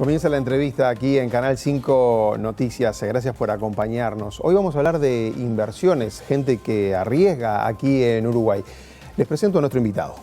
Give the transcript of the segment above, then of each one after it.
Comienza la entrevista aquí en Canal 5 Noticias. Gracias por acompañarnos. Hoy vamos a hablar de inversiones, gente que arriesga aquí en Uruguay. Les presento a nuestro invitado.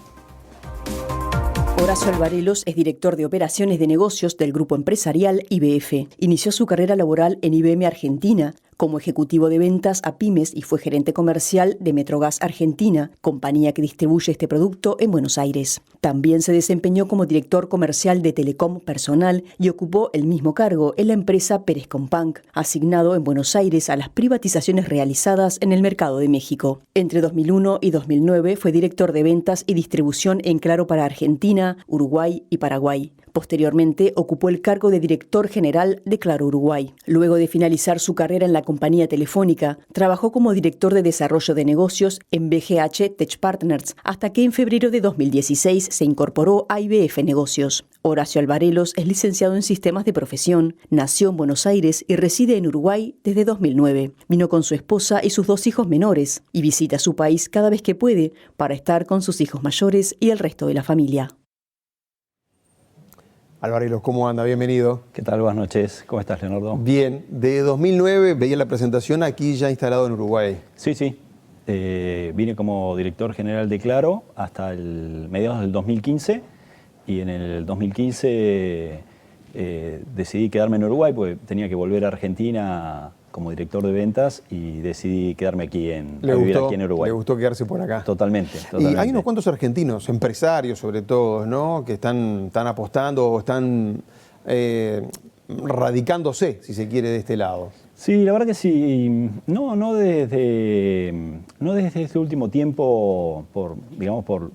Horacio Alvarelos es director de operaciones de negocios del grupo empresarial YBF. Inició su carrera laboral en IBM Argentina como ejecutivo de ventas a pymes y fue gerente comercial de Metrogas Argentina, compañía que distribuye este producto en Buenos Aires. También se desempeñó como director comercial de Telecom Personal y ocupó el mismo cargo en la empresa Pérez Companc, asignado en Buenos Aires a las privatizaciones realizadas en el mercado de México. Entre 2001 y 2009 fue director de ventas y distribución en Claro para Argentina, Uruguay y Paraguay. Posteriormente ocupó el cargo de director general de Claro Uruguay. Luego de finalizar su carrera en la compañía telefónica, trabajó como director de desarrollo de negocios en BGH Tech Partners, hasta que en febrero de 2016 se incorporó a YBF Negocios. Horacio Alvarelos es licenciado en Sistemas de Profesión, nació en Buenos Aires y reside en Uruguay desde 2009. Vino con su esposa y sus 2 hijos menores y visita su país cada vez que puede para estar con sus hijos mayores y el resto de la familia. Alvarelos, ¿cómo anda? Bienvenido. ¿Qué tal? Buenas noches. ¿Cómo estás, Leonardo? Bien. De 2009 veía la presentación aquí ya instalado en Uruguay. Sí. Vine como director general de Claro hasta el mediados del 2015 y en el 2015 decidí quedarme en Uruguay porque tenía que volver a Argentina como director de ventas y decidí quedarme aquí vivir aquí en Uruguay. ¿Le gustó quedarse por acá? Totalmente. Y hay unos cuantos argentinos, empresarios sobre todo, ¿no?, que están apostando o están radicándose, si se quiere, de este lado. Sí, la verdad que sí. No desde este último tiempo, por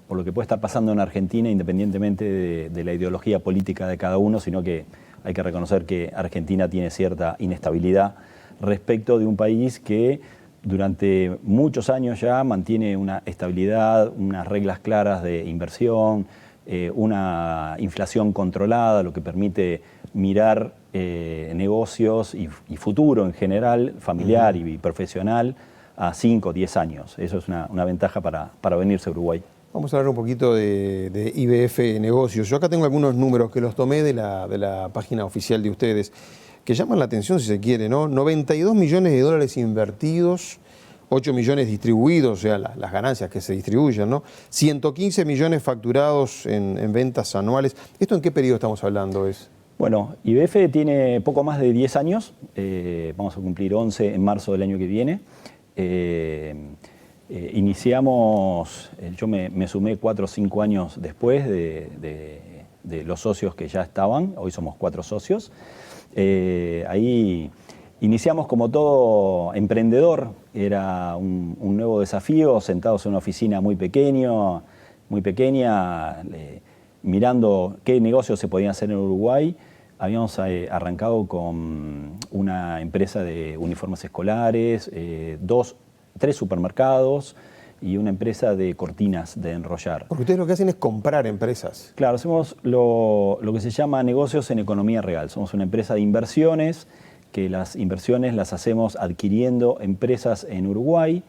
lo que puede estar pasando en Argentina, independientemente de la ideología política de cada uno, sino que hay que reconocer que Argentina tiene cierta inestabilidad respecto de un país que durante muchos años ya mantiene una estabilidad, unas reglas claras de inversión, una inflación controlada, lo que permite mirar negocios y futuro en general, familiar y profesional, a 5 o 10 años. Eso es una ventaja para venirse a Uruguay. Vamos a hablar un poquito de YBF Negocios. Yo acá tengo algunos números que los tomé de la página oficial de ustedes, que llaman la atención si se quiere, ¿no? 92 millones de dólares invertidos, 8 millones distribuidos, o sea, las ganancias que se distribuyen, ¿no? 115 millones facturados en ventas anuales. ¿Esto en qué periodo estamos hablando? Bueno, YBF tiene poco más de 10 años, vamos a cumplir 11 en marzo del año que viene. Iniciamos, yo me sumé 4 o 5 años después de los socios que ya estaban, hoy somos 4 socios. Ahí iniciamos como todo emprendedor, era un nuevo desafío, sentados en una oficina muy pequeña, mirando qué negocios se podían hacer en Uruguay. Habíamos arrancado con una empresa de uniformes escolares, 3 supermercados y una empresa de cortinas de enrollar. Porque ustedes lo que hacen es comprar empresas. Claro, hacemos lo que se llama negocios en economía real. Somos una empresa de inversiones, que las inversiones las hacemos adquiriendo empresas en Uruguay,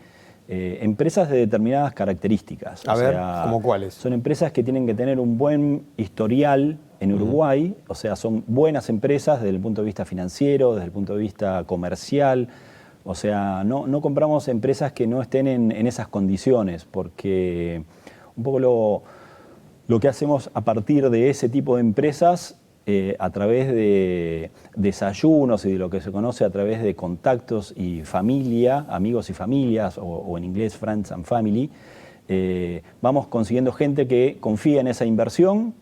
empresas de determinadas características. ¿Cómo cuáles? Son empresas que tienen que tener un buen historial en Uruguay, o sea, son buenas empresas desde el punto de vista financiero, desde el punto de vista comercial. O sea, no compramos empresas que no estén en esas condiciones, porque un poco lo que hacemos a partir de ese tipo de empresas, a través de desayunos y de lo que se conoce a través de contactos y familia, amigos y familias, o en inglés friends and family, vamos consiguiendo gente que confía en esa inversión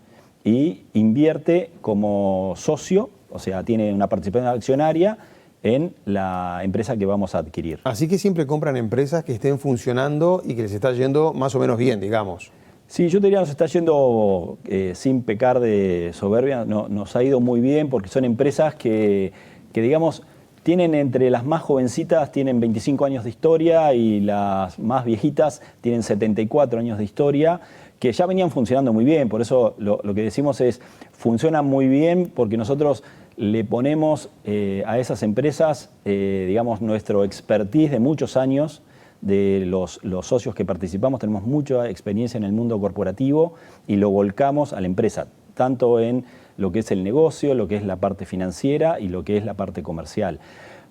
y invierte como socio, o sea, tiene una participación accionaria en la empresa que vamos a adquirir. Así que siempre compran empresas que estén funcionando y que les está yendo más o menos bien, digamos. Sí, yo te diría, nos está yendo sin pecar de soberbia, nos ha ido muy bien porque son empresas que digamos, tienen entre las más jovencitas, tienen 25 años de historia y las más viejitas tienen 74 años de historia, que ya venían funcionando muy bien. Por eso lo que decimos es, funcionan muy bien porque nosotros le ponemos a esas empresas, digamos, nuestro expertise de muchos años, de los socios que participamos, tenemos mucha experiencia en el mundo corporativo y lo volcamos a la empresa, tanto en lo que es el negocio, lo que es la parte financiera y lo que es la parte comercial.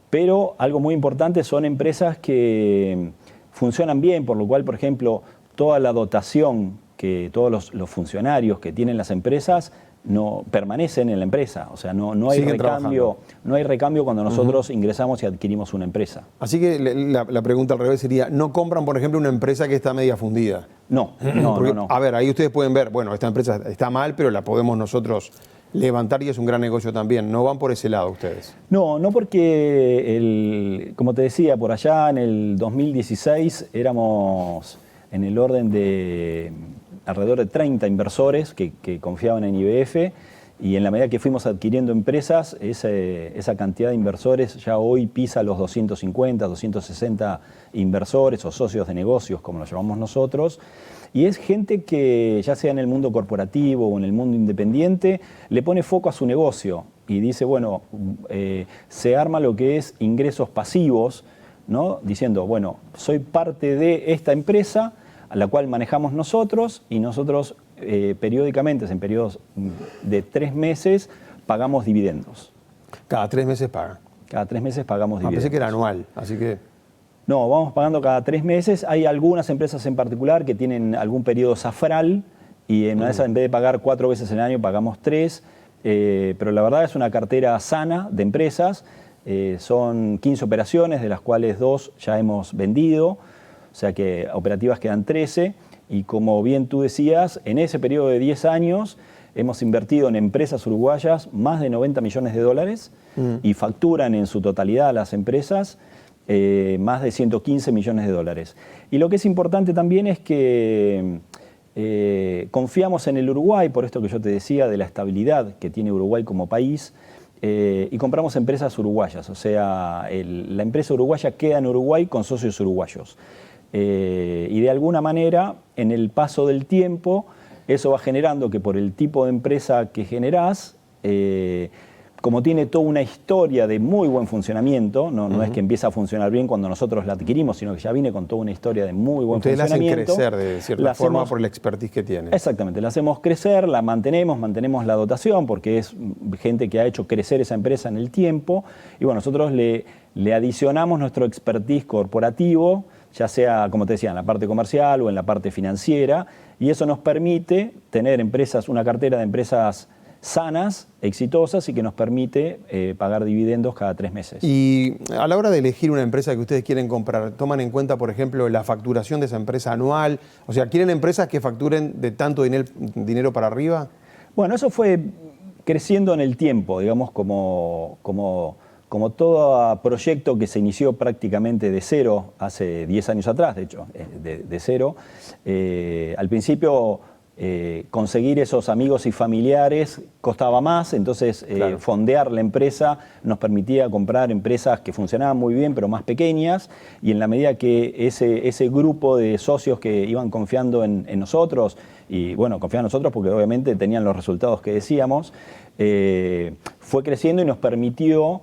Pero algo muy importante son empresas que funcionan bien, por lo cual, por ejemplo, toda la dotación que todos los funcionarios que tienen las empresas no permanecen en la empresa, o sea, no hay recambio cuando nosotros ingresamos y adquirimos una empresa. Así que la pregunta al revés sería, ¿no compran, por ejemplo, una empresa que está media fundida? No. A ver, ahí ustedes pueden ver, bueno, esta empresa está mal, pero la podemos nosotros levantar y es un gran negocio también. ¿No van por ese lado ustedes? No porque, como te decía, por allá en el 2016 éramos en el orden de alrededor de 30 inversores que confiaban en YBF, y en la medida que fuimos adquiriendo empresas, esa cantidad de inversores ya hoy pisa los 250, 260 inversores o socios de negocios, como los llamamos nosotros, y es gente que, ya sea en el mundo corporativo o en el mundo independiente, le pone foco a su negocio y dice, bueno, se arma lo que es ingresos pasivos, ¿no? Diciendo, bueno, soy parte de esta empresa a la cual manejamos nosotros, y nosotros periódicamente, en periodos de 3 meses, pagamos dividendos. Cada 3 meses pagan. Cada 3 meses pagamos dividendos. Pensé que era anual, así que... No, vamos pagando cada 3 meses. Hay algunas empresas en particular que tienen algún periodo safral, y en una de esas, en vez de pagar 4 veces en el año, pagamos 3. Pero la verdad es una cartera sana de empresas. Son 15 operaciones, de las cuales 2 ya hemos vendido. O sea que operativas quedan 13, y como bien tú decías, en ese periodo de 10 años hemos invertido en empresas uruguayas más de 90 millones de dólares y facturan en su totalidad las empresas más de 115 millones de dólares. Y lo que es importante también es que confiamos en el Uruguay, por esto que yo te decía de la estabilidad que tiene Uruguay como país, y compramos empresas uruguayas, o sea, la empresa uruguaya queda en Uruguay con socios uruguayos. Y de alguna manera, en el paso del tiempo, eso va generando que por el tipo de empresa que generás, como tiene toda una historia de muy buen funcionamiento, no es que empieza a funcionar bien cuando nosotros la adquirimos, sino que ya viene con toda una historia de muy buen funcionamiento. Ustedes la hacen crecer de cierta forma por el expertise que tiene. Exactamente, la hacemos crecer, la mantenemos la dotación, porque es gente que ha hecho crecer esa empresa en el tiempo, y bueno, nosotros le adicionamos nuestro expertise corporativo, ya sea, como te decía, en la parte comercial o en la parte financiera, y eso nos permite tener una cartera de empresas sanas, exitosas, y que nos permite pagar dividendos cada 3 meses. Y a la hora de elegir una empresa que ustedes quieren comprar, ¿toman en cuenta, por ejemplo, la facturación de esa empresa anual? O sea, ¿quieren empresas que facturen de tanto dinero para arriba? Bueno, eso fue creciendo en el tiempo, digamos, como todo proyecto que se inició prácticamente de cero hace 10 años atrás, de hecho, de cero. Al principio conseguir esos amigos y familiares costaba más, entonces claro, fondear la empresa nos permitía comprar empresas que funcionaban muy bien, pero más pequeñas, y en la medida que ese grupo de socios que iban confiando en nosotros, y bueno, confiaban en nosotros porque obviamente tenían los resultados que decíamos, fue creciendo y nos permitió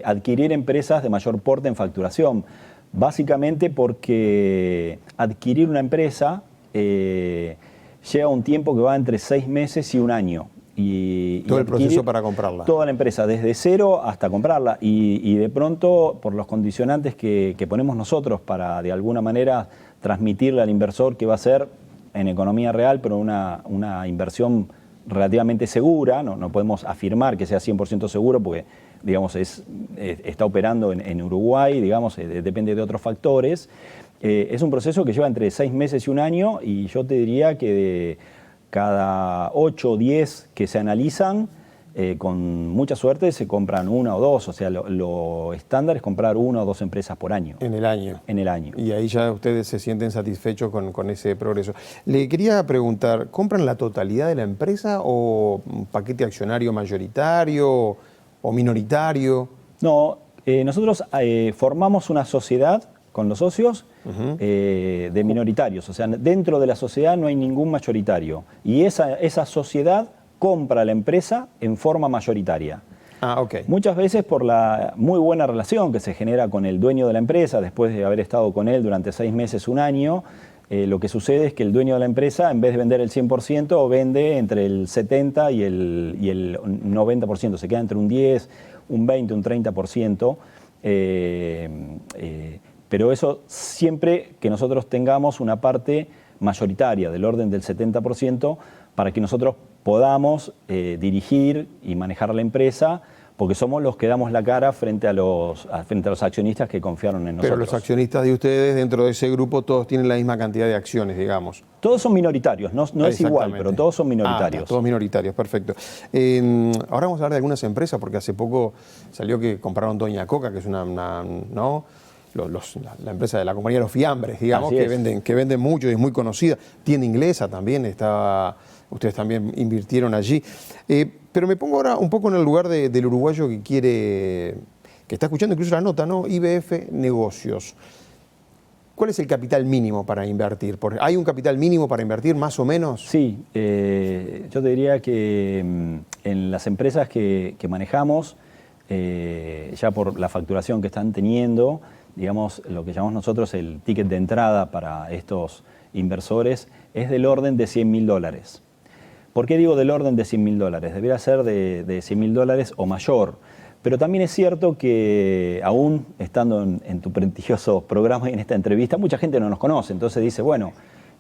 adquirir empresas de mayor porte en facturación, básicamente porque adquirir una empresa lleva un tiempo que va entre 6 meses y 1 año. Todo el proceso para comprarla. Toda la empresa, desde cero hasta comprarla, y de pronto, por los condicionantes que ponemos nosotros para de alguna manera transmitirle al inversor que va a ser en economía real, pero una inversión relativamente segura, no podemos afirmar que sea 100% seguro porque digamos, está operando en Uruguay, digamos, depende de otros factores. Es un proceso que lleva entre 6 meses y 1 año, y yo te diría que de cada 8 o 10 que se analizan, con mucha suerte se compran 1 o 2, o sea, lo estándar es comprar 1 o 2 empresas por año. En el año. En el año. Y ahí ya ustedes se sienten satisfechos con ese progreso. Le quería preguntar, ¿compran la totalidad de la empresa o un paquete accionario mayoritario o minoritario? No, nosotros formamos una sociedad con los socios de minoritarios, o sea, dentro de la sociedad no hay ningún mayoritario, y esa sociedad compra la empresa en forma mayoritaria. Ah, okay. Muchas veces por la muy buena relación que se genera con el dueño de la empresa, después de haber estado con él durante 6 meses, 1 año, lo que sucede es que el dueño de la empresa, en vez de vender el 100%, vende entre el 70% y el 90%. Se queda entre un 10, un 20, un 30%. Pero eso siempre que nosotros tengamos una parte mayoritaria del orden del 70% para que nosotros podamos dirigir y manejar la empresa, porque somos los que damos la cara frente a los accionistas que confiaron en nosotros. Pero los accionistas de ustedes, dentro de ese grupo, todos tienen la misma cantidad de acciones, digamos. Todos son minoritarios, no es igual, pero todos son minoritarios. Todos minoritarios, perfecto. Ahora vamos a hablar de algunas empresas, porque hace poco salió que compraron Doña Coca, que es la empresa de la compañía de los fiambres, digamos, que venden mucho y es muy conocida. Tienda Inglesa también ustedes también invirtieron allí. Pero me pongo ahora un poco en el lugar del uruguayo que está escuchando incluso la nota, ¿no? IBF Negocios. ¿Cuál es el capital mínimo para invertir? ¿Hay un capital mínimo para invertir, más o menos? Sí, yo te diría que en las empresas que manejamos, ya por la facturación que están teniendo, digamos, lo que llamamos nosotros el ticket de entrada para estos inversores es del orden de $100.000. ¿Por qué digo del orden de $100.000? Debería ser de $100.000 o mayor. Pero también es cierto que aún estando en tu prestigioso programa y en esta entrevista, mucha gente no nos conoce. Entonces dice, bueno,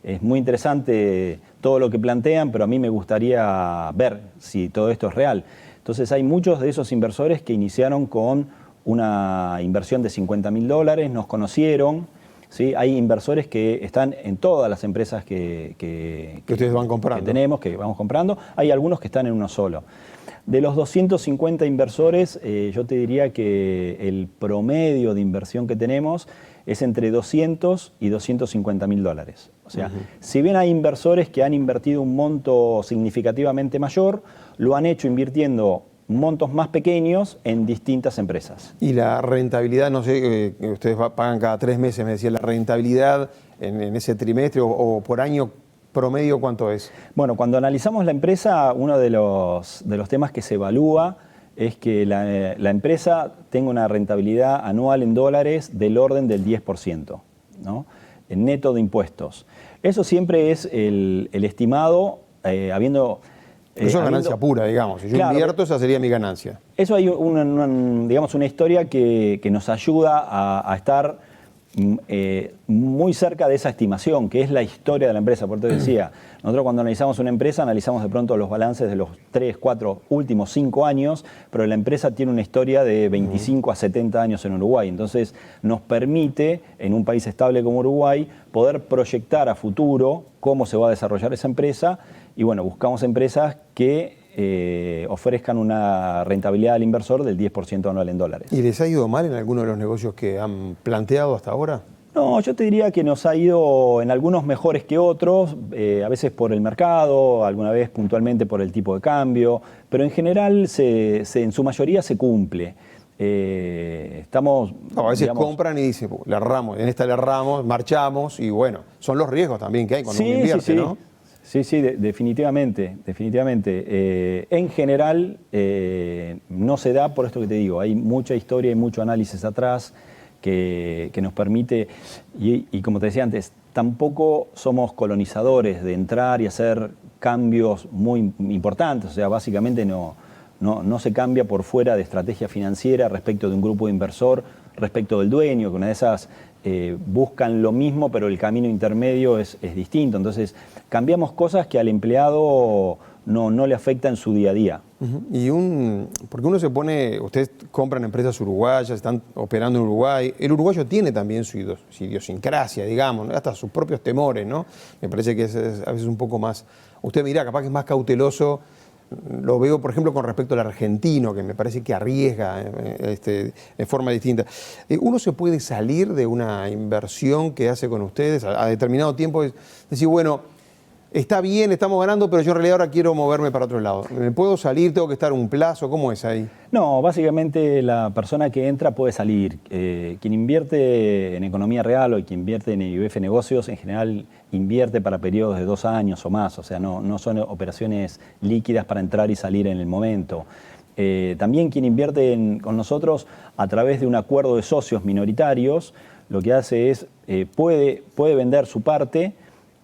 es muy interesante todo lo que plantean, pero a mí me gustaría ver si todo esto es real. Entonces hay muchos de esos inversores que iniciaron con una inversión de $50.000, nos conocieron. ¿Sí? Hay inversores que están en todas las empresas que ustedes van comprando. Que tenemos, que vamos comprando. Hay algunos que están en uno solo. De los 250 inversores, yo te diría que el promedio de inversión que tenemos es entre $200 y $250.000. O sea, si bien hay inversores que han invertido un monto significativamente mayor, lo han hecho invirtiendo montos más pequeños en distintas empresas. Y la rentabilidad, no sé, ustedes pagan cada 3 meses, me decía, la rentabilidad en ese trimestre o por año promedio, ¿cuánto es? Bueno, cuando analizamos la empresa, uno de los temas que se evalúa es que la empresa tenga una rentabilidad anual en dólares del orden del 10%, ¿no? En neto de impuestos. Eso siempre es el estimado, habiendo... Eso es ganancia pura, digamos. Si yo invierto, esa sería mi ganancia. Eso hay una historia que nos ayuda a estar muy cerca de esa estimación, que es la historia de la empresa. Por eso te decía, nosotros cuando analizamos una empresa, analizamos de pronto los balances de los 3, 4, últimos 5 años, pero la empresa tiene una historia de 25 a 70 años en Uruguay. Entonces nos permite, en un país estable como Uruguay, poder proyectar a futuro cómo se va a desarrollar esa empresa. Y bueno, buscamos empresas que ofrezcan una rentabilidad al inversor del 10% anual en dólares. ¿Y les ha ido mal en alguno de los negocios que han planteado hasta ahora? No, yo te diría que nos ha ido en algunos mejores que otros, a veces por el mercado, alguna vez puntualmente por el tipo de cambio, pero en general en su mayoría se cumple. A veces compran y dicen, le erramos, en esta le erramos, marchamos y bueno, son los riesgos también que hay cuando uno invierte, ¿no? Sí, definitivamente. En general no se da por esto que te digo, hay mucha historia y mucho análisis atrás que nos permite, y como te decía antes, tampoco somos colonizadores de entrar y hacer cambios muy importantes, o sea, básicamente no se cambia por fuera de estrategia financiera respecto de un grupo de inversor, respecto del dueño, que una de esas buscan lo mismo, pero el camino intermedio es distinto. Entonces, cambiamos cosas que al empleado no le afectan en su día a día. Porque uno se pone, ustedes compran empresas uruguayas, están operando en Uruguay. El uruguayo tiene también su idiosincrasia, digamos, ¿no? Hasta sus propios temores, ¿no? Me parece que es a veces un poco más... Usted mira, capaz que es más cauteloso. Lo veo, por ejemplo, con respecto al argentino, que me parece que arriesga de forma distinta. ¿Uno se puede salir de una inversión que hace con ustedes a determinado tiempo? Es decir, bueno, está bien, estamos ganando, pero yo en realidad ahora quiero moverme para otro lado. ¿Me puedo salir? ¿Tengo que estar un plazo? ¿Cómo es ahí? No, básicamente la persona que entra puede salir. Quien invierte en economía real o quien invierte en IBF Negocios, en general invierte para periodos de 2 años o más. O sea, no son operaciones líquidas para entrar y salir en el momento. También quien invierte con nosotros a través de un acuerdo de socios minoritarios, lo que hace es, puede vender su parte,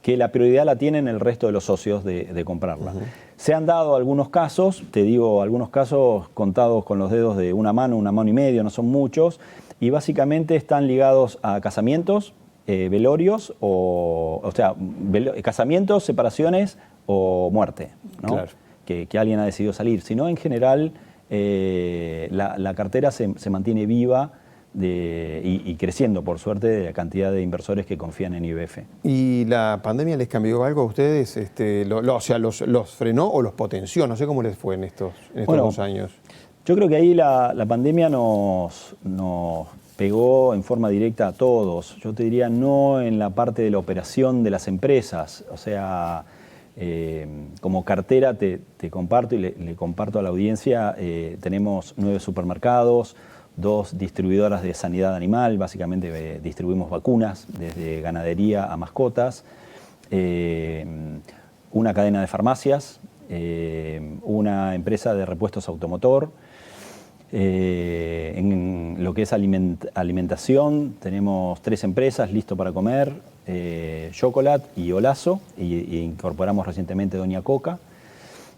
que la prioridad la tienen el resto de los socios de comprarla. Se han dado algunos casos, te digo, algunos casos contados con los dedos de una mano y medio, no son muchos, y básicamente están ligados a casamientos, velorios, o sea, casamientos, separaciones o muerte, ¿no? Claro. Que alguien ha decidido salir. Si no, en general, la cartera se mantiene viva y creciendo, por suerte, de la cantidad de inversores que confían en IBF. ¿Y la pandemia les cambió algo a ustedes? O sea, ¿los frenó o los potenció? No sé cómo les fue en estos 2 años. Yo creo que ahí la pandemia nos pegó en forma directa a todos. Yo te diría, no en la parte de la operación de las empresas. O sea, como cartera te comparto y le comparto a la audiencia, tenemos 9 supermercados, 2 distribuidoras de sanidad animal, básicamente distribuimos vacunas desde ganadería a mascotas, una cadena de farmacias, una empresa de repuestos automotor. En lo que es alimentación tenemos 3 empresas, Listo para Comer, Chocolat y Olazo, y incorporamos recientemente Doña Coca.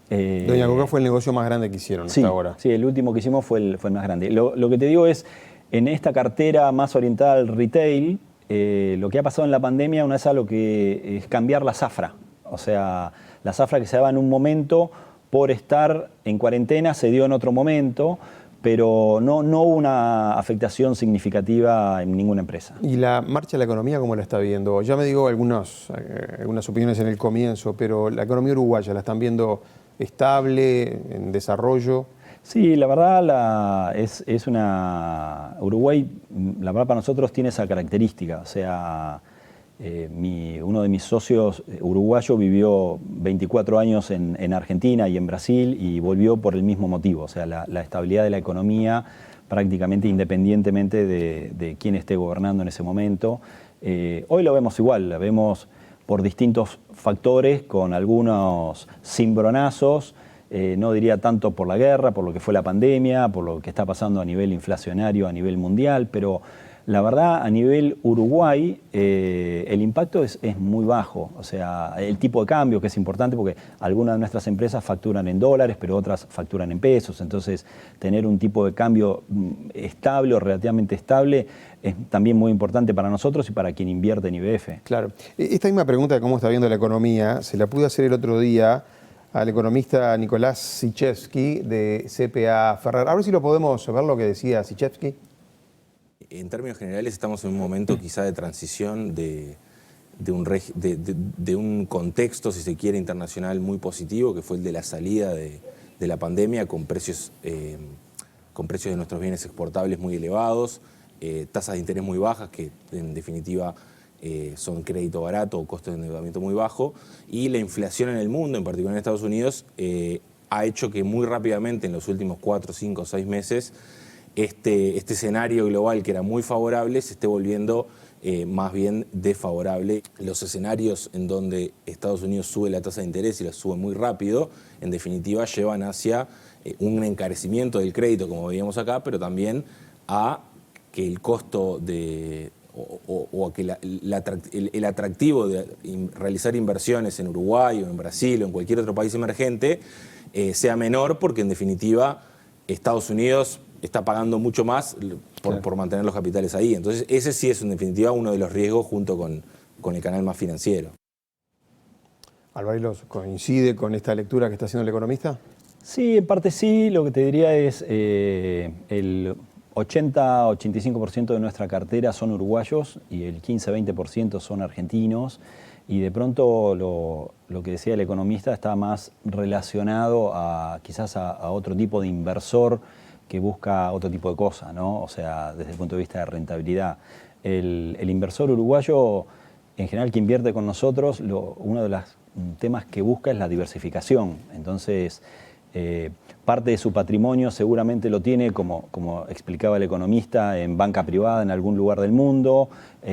Doña Coca fue el negocio más grande que hicieron hasta ahora. Sí, el último que hicimos fue el más grande. Lo que te digo es, en esta cartera más orientada al retail, lo que ha pasado en la pandemia, una vez a lo que es cambiar la zafra. O sea, la zafra que se daba en un momento por estar en cuarentena se dio en otro momento, pero no hubo una afectación significativa en ninguna empresa. ¿Y la marcha de la economía cómo la está viendo? Ya me digo algunas opiniones en el comienzo, pero la economía uruguaya, ¿la están viendo estable, en desarrollo? Sí, la verdad Uruguay, la verdad para nosotros tiene esa característica, o sea, uno de mis socios uruguayo vivió 24 años en Argentina y en Brasil y volvió por el mismo motivo, o sea, la estabilidad de la economía prácticamente independientemente de quién esté gobernando en ese momento. Hoy lo vemos igual, la vemos por distintos factores, con algunos cimbronazos, no diría tanto por la guerra, por lo que fue la pandemia, por lo que está pasando a nivel inflacionario, a nivel mundial, pero la verdad a nivel Uruguay el impacto es muy bajo, o sea, el tipo de cambio que es importante porque algunas de nuestras empresas facturan en dólares, pero otras facturan en pesos, entonces tener un tipo de cambio estable o relativamente estable es también muy importante para nosotros y para quien invierte en IBF. Claro. Esta misma pregunta de cómo está viendo la economía, se la pude hacer el otro día al economista Nicolás Sichevsky de CPA Ferrer. A ver si lo podemos ver lo que decía Sichevsky. En términos generales estamos en un momento quizá de transición de un contexto, si se quiere, internacional muy positivo, que fue el de la salida de la pandemia con precios de nuestros bienes exportables muy elevados, tasas de interés muy bajas, que en definitiva son crédito barato o costo de endeudamiento muy bajo, y la inflación en el mundo, en particular en Estados Unidos, ha hecho que muy rápidamente en los últimos 4, 5, 6 meses este escenario global que era muy favorable se esté volviendo más bien desfavorable. Los escenarios en donde Estados Unidos sube la tasa de interés y la sube muy rápido, en definitiva llevan hacia un encarecimiento del crédito, como veíamos acá, pero también a que el costo o a que el atractivo de realizar inversiones en Uruguay o en Brasil o en cualquier otro país emergente sea menor, porque en definitiva Estados Unidos está pagando mucho más por mantener los capitales ahí. Entonces ese sí es en definitiva uno de los riesgos junto con el canal más financiero. ¿Álvaro coincide con esta lectura que está haciendo el economista? Sí, en parte sí. Lo que te diría es el 80-85% de nuestra cartera son uruguayos y el 15-20% son argentinos. Y de pronto lo que decía el economista está más relacionado quizás a otro tipo de inversor que busca otro tipo de cosas, ¿no? O sea, desde el punto de vista de rentabilidad. El inversor uruguayo, en general, que invierte con nosotros, uno de los temas que busca es la diversificación. Entonces, parte de su patrimonio seguramente lo tiene, como explicaba el economista, en banca privada en algún lugar del mundo,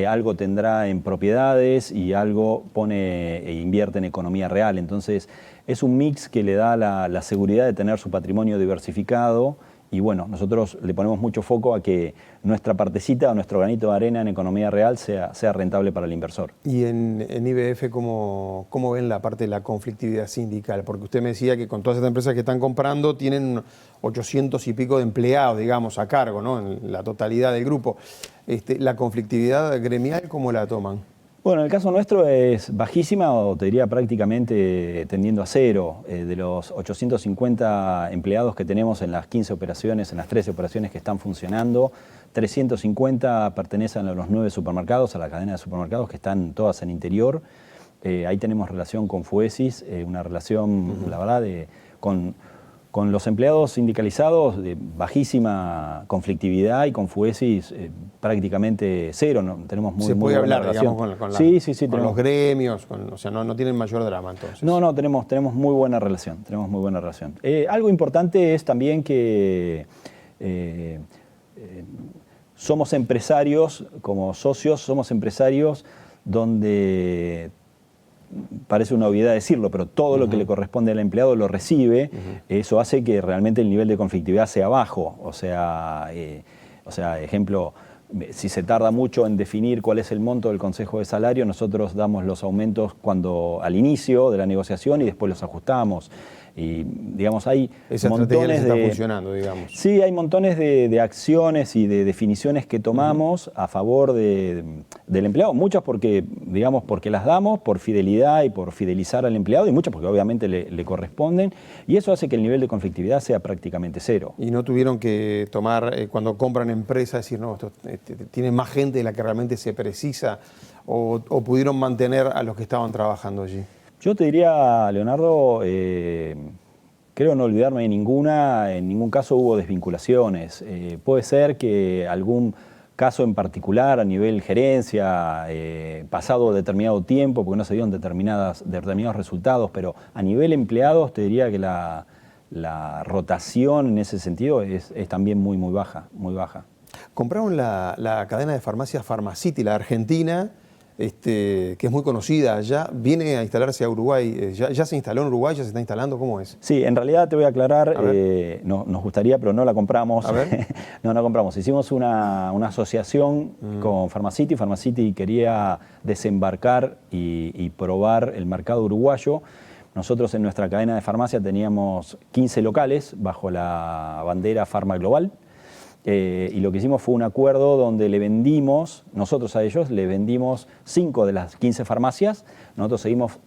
algo tendrá en propiedades y algo pone e invierte en economía real. Entonces, es un mix que le da la seguridad de tener su patrimonio diversificado Y bueno, nosotros le ponemos mucho foco a que nuestra partecita o nuestro granito de arena en economía real sea rentable para el inversor. Y en IBF, ¿cómo ven la parte de la conflictividad sindical? Porque usted me decía que con todas estas empresas que están comprando tienen 800 y pico de empleados, digamos, a cargo, ¿no? En la totalidad del grupo. ¿La conflictividad gremial cómo la toman? Bueno, en el caso nuestro es bajísima, o te diría prácticamente tendiendo a cero. De los 850 empleados que tenemos en las 15 operaciones, en las 13 operaciones que están funcionando, 350 pertenecen a los 9 supermercados, a la cadena de supermercados que están todas en interior. Ahí tenemos relación con Fuesis, una relación, la verdad, con los empleados sindicalizados de bajísima conflictividad, y con Fuesis prácticamente cero. ¿No? Tenemos muy, ¿Se puede hablar, digamos, sí, con los gremios? O sea, no tienen mayor drama entonces. No, tenemos muy buena relación. Algo importante es también que somos empresarios, como socios, somos empresarios donde, parece una obviedad decirlo, pero todo lo que le corresponde al empleado lo recibe. Eso hace que realmente el nivel de conflictividad sea bajo. O sea, ejemplo, si se tarda mucho en definir cuál es el monto del consejo de salario, nosotros damos los aumentos al inicio de la negociación y después los ajustamos. Y, digamos, hay esa estrategia está funcionando, digamos. Sí, hay montones de acciones y de definiciones que tomamos a favor del empleado. Muchas porque las damos por fidelidad y por fidelizar al empleado, y muchas porque obviamente le corresponden. Y eso hace que el nivel de conflictividad sea prácticamente cero. ¿Y no tuvieron que tomar, cuando compran empresas, decir, no, esto tiene más gente de la que realmente se precisa? ¿O pudieron mantener a los que estaban trabajando allí? Yo te diría, Leonardo, creo no olvidarme de ninguna. En ningún caso hubo desvinculaciones. Puede ser que algún caso en particular a nivel gerencia, pasado determinado tiempo, porque no se dieron determinados resultados, pero a nivel empleados te diría que la rotación en ese sentido es también muy baja, muy baja. Compraron la cadena de farmacias Pharmacity, la argentina, que es muy conocida allá, viene a instalarse a Uruguay. ¿Ya se instaló en Uruguay? ¿Ya se está instalando? ¿Cómo es? Sí, en realidad te voy a aclarar, nos gustaría, pero no la compramos. A ver. No compramos. Hicimos una asociación con Pharmacity. Pharmacity quería desembarcar y probar el mercado uruguayo. Nosotros en nuestra cadena de farmacia teníamos 15 locales bajo la bandera Pharma Global. Y lo que hicimos fue un acuerdo donde nosotros a ellos le vendimos 5 de las 15 farmacias. Nosotros seguimos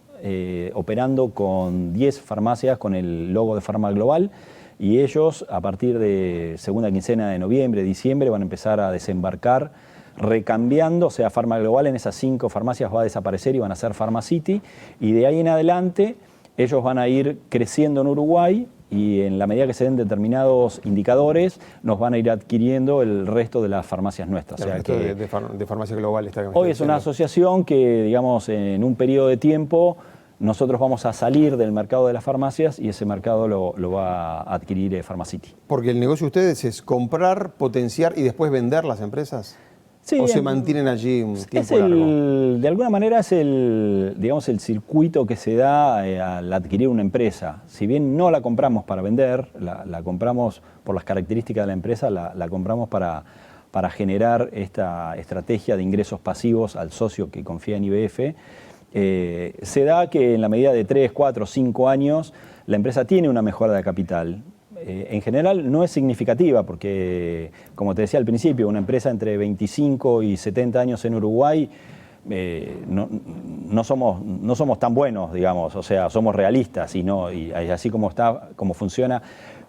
operando con 10 farmacias con el logo de Pharma Global, y ellos a partir de segunda quincena de noviembre, diciembre van a empezar a desembarcar recambiando. O sea, Pharma Global en esas 5 farmacias va a desaparecer y van a ser Pharmacity, y de ahí en adelante ellos van a ir creciendo en Uruguay, y en la medida que se den determinados indicadores, nos van a ir adquiriendo el resto de las farmacias nuestras. El resto de Farmacia Global está. Hoy es una asociación que, digamos, en un periodo de tiempo, nosotros vamos a salir del mercado de las farmacias y ese mercado lo va a adquirir Pharmacity. Porque el negocio de ustedes es comprar, potenciar y después vender las empresas. Sí, ¿O se mantienen allí un tiempo largo? De alguna manera es el circuito que se da al adquirir una empresa. Si bien no la compramos para vender, la compramos por las características de la empresa, la compramos para generar esta estrategia de ingresos pasivos al socio que confía en IBF. Se da que en la medida de 3, 4, 5 años la empresa tiene una mejora de capital. En general no es significativa porque, como te decía al principio, una empresa entre 25 y 70 años en Uruguay no somos tan buenos, digamos, o sea, somos realistas y así como funciona.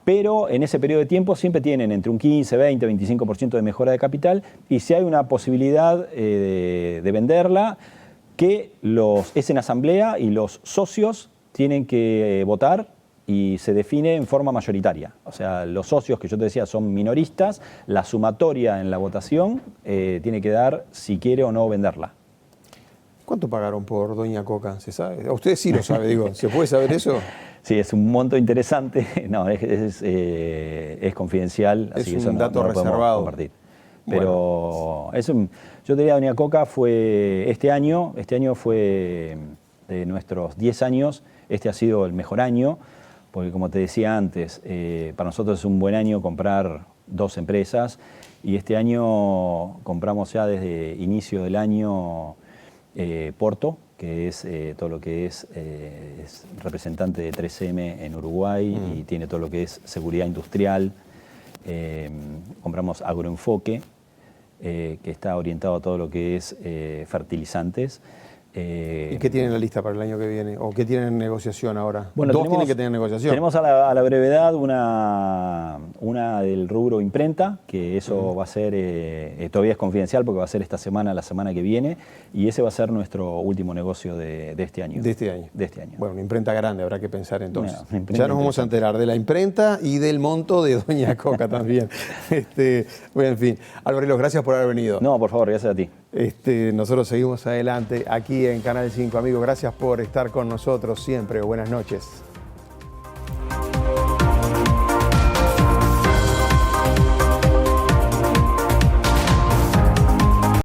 Pero en ese periodo de tiempo siempre tienen entre un 15, 20, 25% de mejora de capital, y si hay una posibilidad de venderla, que es en asamblea y los socios tienen que votar y se define en forma mayoritaria. O sea, los socios que yo te decía son minoristas, la sumatoria en la votación tiene que dar si quiere o no venderla. ¿Cuánto pagaron por Doña Coca? ¿Se sabe? Usted sí lo sabe, digo. ¿Se puede saber eso? Sí, es un monto interesante. No, es confidencial, así que eso un dato no lo podemos reservado. compartir. Pero bueno, yo te diría, Doña Coca fue este año fue de nuestros 10 años, este ha sido el mejor año, porque como te decía antes, para nosotros es un buen año comprar 2 empresas y este año compramos ya desde inicio del año Porto, que es todo lo que es representante de 3M en Uruguay y tiene todo lo que es seguridad industrial. Compramos Agroenfoque, que está orientado a todo lo que es fertilizantes. ¿Y qué tienen en la lista para el año que viene? ¿O qué tienen en negociación ahora? Bueno, Dos tienen que tener negociación. Tenemos a la brevedad una del rubro imprenta, que eso va a ser, todavía es confidencial porque va a ser esta semana, la semana que viene, y ese va a ser nuestro último negocio de este año. De este año. De este año. Bueno, una imprenta grande, habrá que pensar entonces. Una imprenta ya nos vamos a enterar de la imprenta y del monto de Doña Coca también. Bueno, en fin. Álvaro, gracias por haber venido. No, por favor, gracias a ti. Nosotros seguimos adelante aquí en Canal 5. Amigos, gracias por estar con nosotros siempre. Buenas noches.